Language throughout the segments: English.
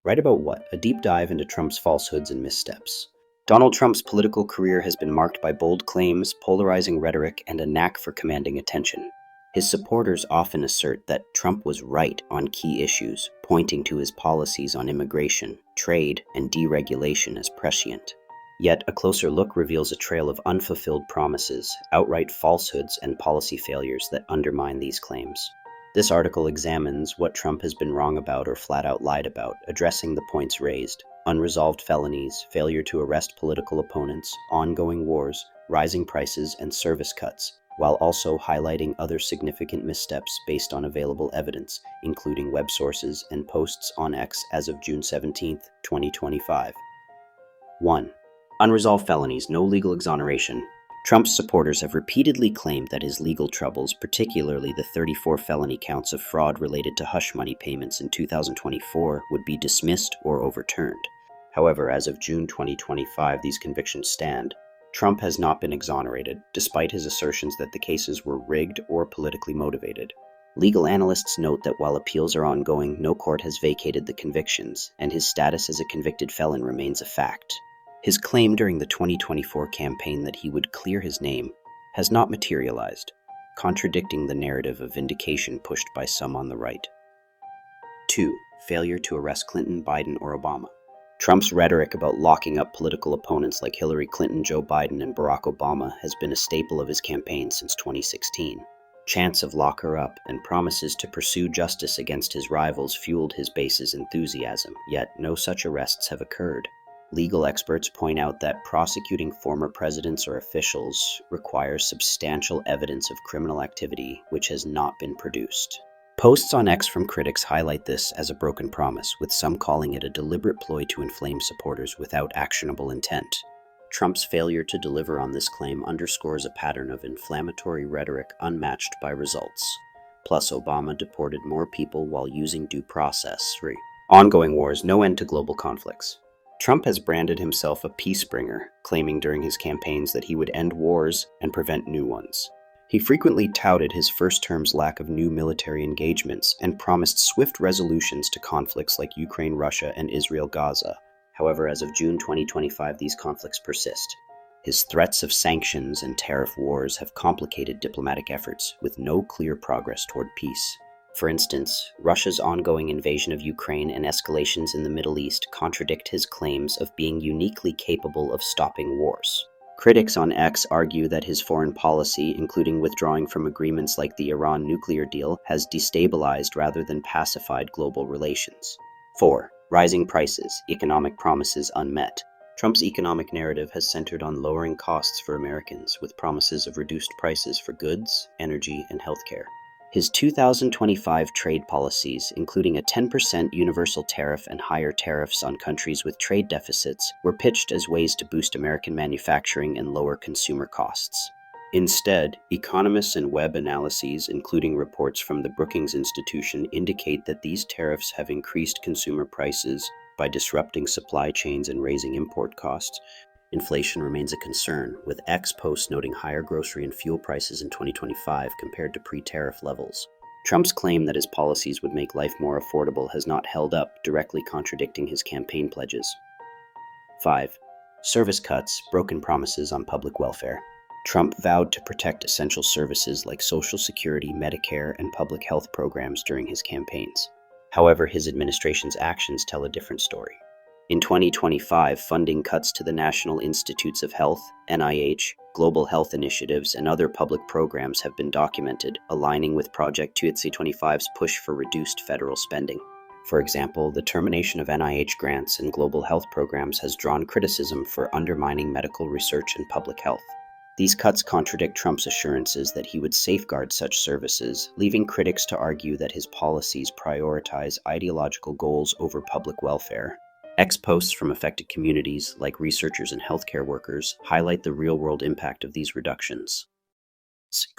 Right about what? A deep dive into Trump's falsehoods and missteps. Donald Trump's political career has been marked by bold claims, polarizing rhetoric, and a knack for commanding attention. His supporters often assert that Trump was right on key issues, pointing to his policies on immigration, trade, and deregulation as prescient. Yet, a closer look reveals a trail of unfulfilled promises, outright falsehoods, and policy failures that undermine these claims. This article examines what Trump has been wrong about or flat out lied about, addressing the points raised: unresolved felonies, failure to arrest political opponents, ongoing wars, rising prices, and service cuts, while also highlighting other significant missteps based on available evidence, including web sources and posts on X as of June 17, 2025. 1. Unresolved felonies, no legal exoneration. Trump's supporters have repeatedly claimed that his legal troubles, particularly the 34 felony counts of fraud related to hush money payments in 2024, would be dismissed or overturned. However, as of June 2025, these convictions stand. Trump has not been exonerated, despite his assertions that the cases were rigged or politically motivated. Legal analysts note that while appeals are ongoing, no court has vacated the convictions, and his status as a convicted felon remains a fact. His claim during the 2024 campaign that he would clear his name has not materialized, contradicting the narrative of vindication pushed by some on the right. 2. Failure to arrest Clinton, Biden, or Obama. Trump's rhetoric about locking up political opponents like Hillary Clinton, Joe Biden, and Barack Obama has been a staple of his campaign since 2016. Chants of lock her up and promises to pursue justice against his rivals fueled his base's enthusiasm, yet no such arrests have occurred. Legal experts point out that prosecuting former presidents or officials requires substantial evidence of criminal activity, which has not been produced. Posts on X from critics highlight this as a broken promise, with some calling it a deliberate ploy to inflame supporters without actionable intent. Trump's failure to deliver on this claim underscores a pattern of inflammatory rhetoric unmatched by results. Plus, Obama deported more people while using due process. 3. Ongoing wars, no end to global conflicts. Trump has branded himself a peace bringer, claiming during his campaigns that he would end wars and prevent new ones. He frequently touted his first term's lack of new military engagements and promised swift resolutions to conflicts like Ukraine, Russia, and Israel-Gaza. However, as of June 2025, these conflicts persist. His threats of sanctions and tariff wars have complicated diplomatic efforts, with no clear progress toward peace. For instance, Russia's ongoing invasion of Ukraine and escalations in the Middle East contradict his claims of being uniquely capable of stopping wars. Critics on X argue that his foreign policy, including withdrawing from agreements like the Iran nuclear deal, has destabilized rather than pacified global relations. 4. Rising prices, economic promises unmet. Trump's economic narrative has centered on lowering costs for Americans, with promises of reduced prices for goods, energy, and healthcare. His 2025 trade policies, including a 10% universal tariff and higher tariffs on countries with trade deficits, were pitched as ways to boost American manufacturing and lower consumer costs. Instead, economists and web analyses, including reports from the Brookings Institution, indicate that these tariffs have increased consumer prices by disrupting supply chains and raising import costs. Inflation remains a concern, with X posts noting higher grocery and fuel prices in 2025 compared to pre-tariff levels. Trump's claim that his policies would make life more affordable has not held up, directly contradicting his campaign pledges. 5. Service cuts, broken promises on public welfare. Trump vowed to protect essential services like Social Security, Medicare, and public health programs during his campaigns. However, his administration's actions tell a different story. In 2025, funding cuts to the National Institutes of Health, NIH, global health initiatives, and other public programs have been documented, aligning with Project 2025's push for reduced federal spending. For example, the termination of NIH grants and global health programs has drawn criticism for undermining medical research and public health. These cuts contradict Trump's assurances that he would safeguard such services, leaving critics to argue that his policies prioritize ideological goals over public welfare. X posts from affected communities, like researchers and healthcare workers, highlight the real-world impact of these reductions.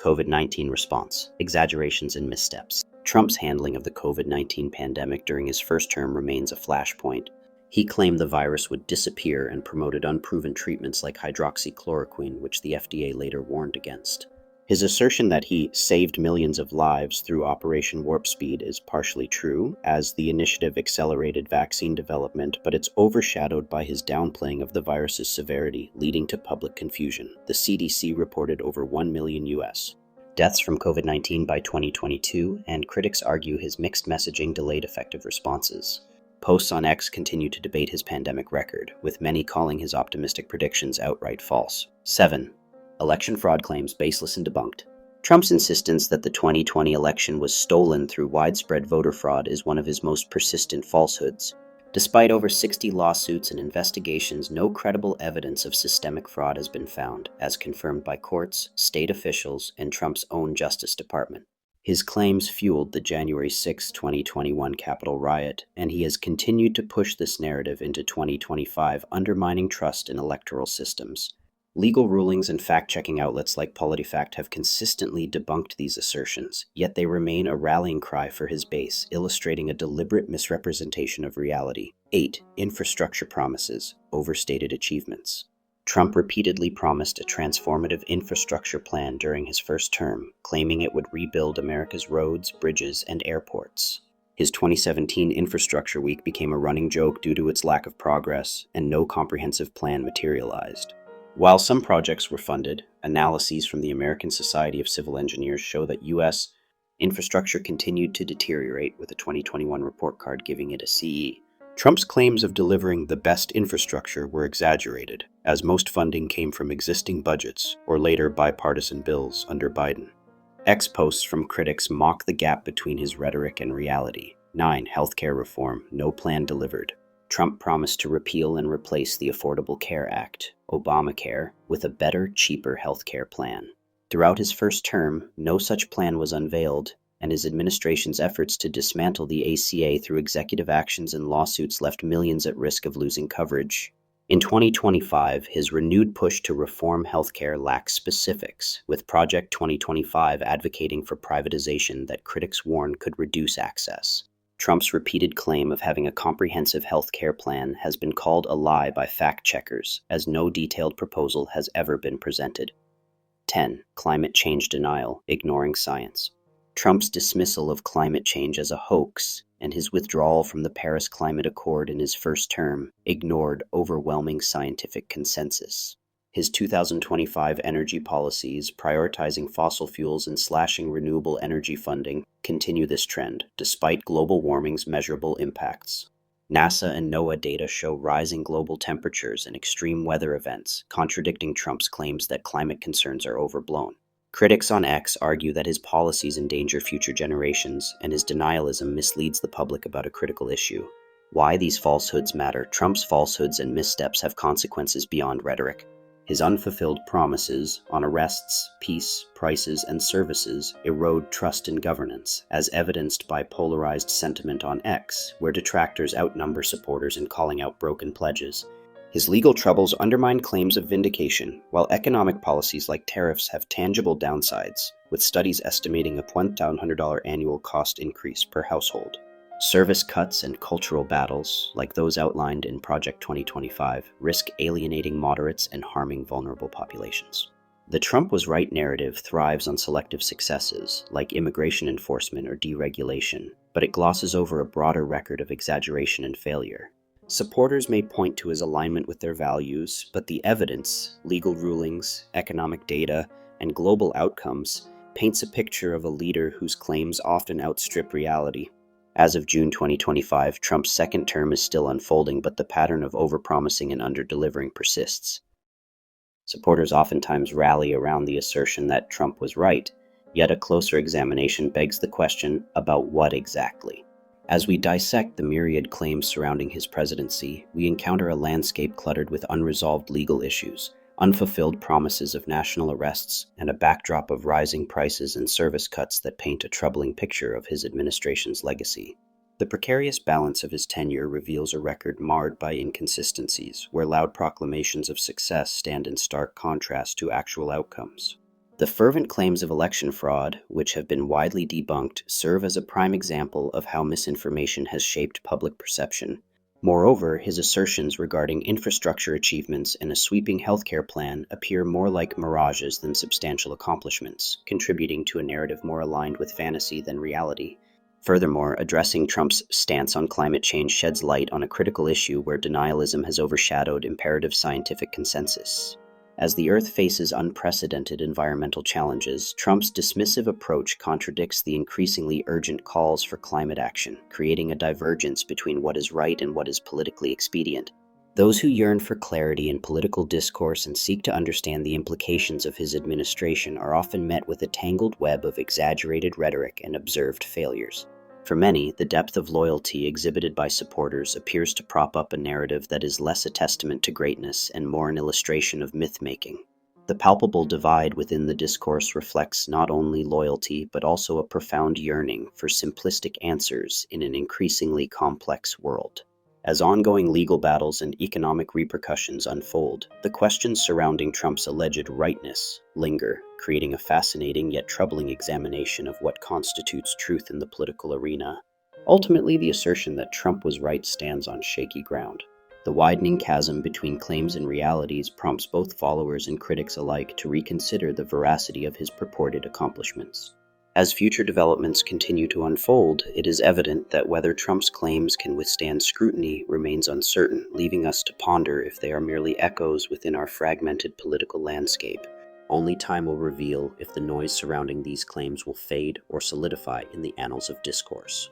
COVID-19 response, exaggerations and missteps. Trump's handling of the COVID-19 pandemic during his first term remains a flashpoint. He claimed the virus would disappear and promoted unproven treatments like hydroxychloroquine, which the FDA later warned against. His assertion that he saved millions of lives through Operation Warp Speed is partially true, as the initiative accelerated vaccine development, but it's overshadowed by his downplaying of the virus's severity, leading to public confusion. The CDC reported over 1 million US deaths from COVID-19 by 2022, and critics argue his mixed messaging delayed effective responses. Posts on X continue to debate his pandemic record, with many calling his optimistic predictions outright false. 7. Election fraud claims baseless and debunked. Trump's insistence that the 2020 election was stolen through widespread voter fraud is one of his most persistent falsehoods. Despite over 60 lawsuits and investigations, no credible evidence of systemic fraud has been found, as confirmed by courts, state officials, and Trump's own Justice Department. His claims fueled the January 6, 2021 Capitol riot, and he has continued to push this narrative into 2025, undermining trust in electoral systems. Legal rulings and fact-checking outlets like PolitiFact have consistently debunked these assertions, yet they remain a rallying cry for his base, illustrating a deliberate misrepresentation of reality. 8. Infrastructure promises, overstated achievements. Trump repeatedly promised a transformative infrastructure plan during his first term, claiming it would rebuild America's roads, bridges, and airports. His 2017 Infrastructure Week became a running joke due to its lack of progress, and no comprehensive plan materialized. While some projects were funded, analyses from the American Society of Civil Engineers show that U.S. infrastructure continued to deteriorate, with a 2021 report card giving it a CE. Trump's claims of delivering the best infrastructure were exaggerated, as most funding came from existing budgets or later bipartisan bills under Biden. X posts from critics mock the gap between his rhetoric and reality. 9. Healthcare reform, no plan delivered. Trump promised to repeal and replace the Affordable Care Act, Obamacare, with a better, cheaper healthcare plan. Throughout his first term, no such plan was unveiled, and his administration's efforts to dismantle the ACA through executive actions and lawsuits left millions at risk of losing coverage. In 2025, his renewed push to reform healthcare lacks specifics, with Project 2025 advocating for privatization that critics warn could reduce access. Trump's repeated claim of having a comprehensive health care plan has been called a lie by fact-checkers, as no detailed proposal has ever been presented. 10. Climate change denial, ignoring science. Trump's dismissal of climate change as a hoax and his withdrawal from the Paris Climate Accord in his first term ignored overwhelming scientific consensus. His 2025 energy policies, prioritizing fossil fuels and slashing renewable energy funding, continue this trend, despite global warming's measurable impacts. NASA and NOAA data show rising global temperatures and extreme weather events, contradicting Trump's claims that climate concerns are overblown. Critics on X argue that his policies endanger future generations, and his denialism misleads the public about a critical issue. Why these falsehoods matter. Trump's falsehoods and missteps have consequences beyond rhetoric. His unfulfilled promises on arrests, peace, prices, and services erode trust in governance, as evidenced by polarized sentiment on X, where detractors outnumber supporters in calling out broken pledges. His legal troubles undermine claims of vindication, while economic policies like tariffs have tangible downsides, with studies estimating a $1,100 annual cost increase per household. Service cuts and cultural battles, like those outlined in Project 2025, risk alienating moderates and harming vulnerable populations. The Trump was right narrative thrives on selective successes, like immigration enforcement or deregulation, but it glosses over a broader record of exaggeration and failure. Supporters may point to his alignment with their values, but the evidence, legal rulings, economic data, and global outcomes paints a picture of a leader whose claims often outstrip reality. As of June 2025, Trump's second term is still unfolding, but the pattern of overpromising and under-delivering persists. Supporters oftentimes rally around the assertion that Trump was right, yet a closer examination begs the question about what exactly. As we dissect the myriad claims surrounding his presidency, we encounter a landscape cluttered with unresolved legal issues, unfulfilled promises of national arrests, and a backdrop of rising prices and service cuts that paint a troubling picture of his administration's legacy. The precarious balance of his tenure reveals a record marred by inconsistencies, where loud proclamations of success stand in stark contrast to actual outcomes. The fervent claims of election fraud, which have been widely debunked, serve as a prime example of how misinformation has shaped public perception. Moreover, his assertions regarding infrastructure achievements and a sweeping healthcare plan appear more like mirages than substantial accomplishments, contributing to a narrative more aligned with fantasy than reality. Furthermore, addressing Trump's stance on climate change sheds light on a critical issue where denialism has overshadowed imperative scientific consensus. As the Earth faces unprecedented environmental challenges, Trump's dismissive approach contradicts the increasingly urgent calls for climate action, creating a divergence between what is right and what is politically expedient. Those who yearn for clarity in political discourse and seek to understand the implications of his administration are often met with a tangled web of exaggerated rhetoric and observed failures. For many, the depth of loyalty exhibited by supporters appears to prop up a narrative that is less a testament to greatness and more an illustration of myth-making. The palpable divide within the discourse reflects not only loyalty but also a profound yearning for simplistic answers in an increasingly complex world. As ongoing legal battles and economic repercussions unfold, the questions surrounding Trump's alleged rightness linger, creating a fascinating yet troubling examination of what constitutes truth in the political arena. Ultimately, the assertion that Trump was right stands on shaky ground. The widening chasm between claims and realities prompts both followers and critics alike to reconsider the veracity of his purported accomplishments. As future developments continue to unfold, it is evident that whether Trump's claims can withstand scrutiny remains uncertain, leaving us to ponder if they are merely echoes within our fragmented political landscape. Only time will reveal if the noise surrounding these claims will fade or solidify in the annals of discourse.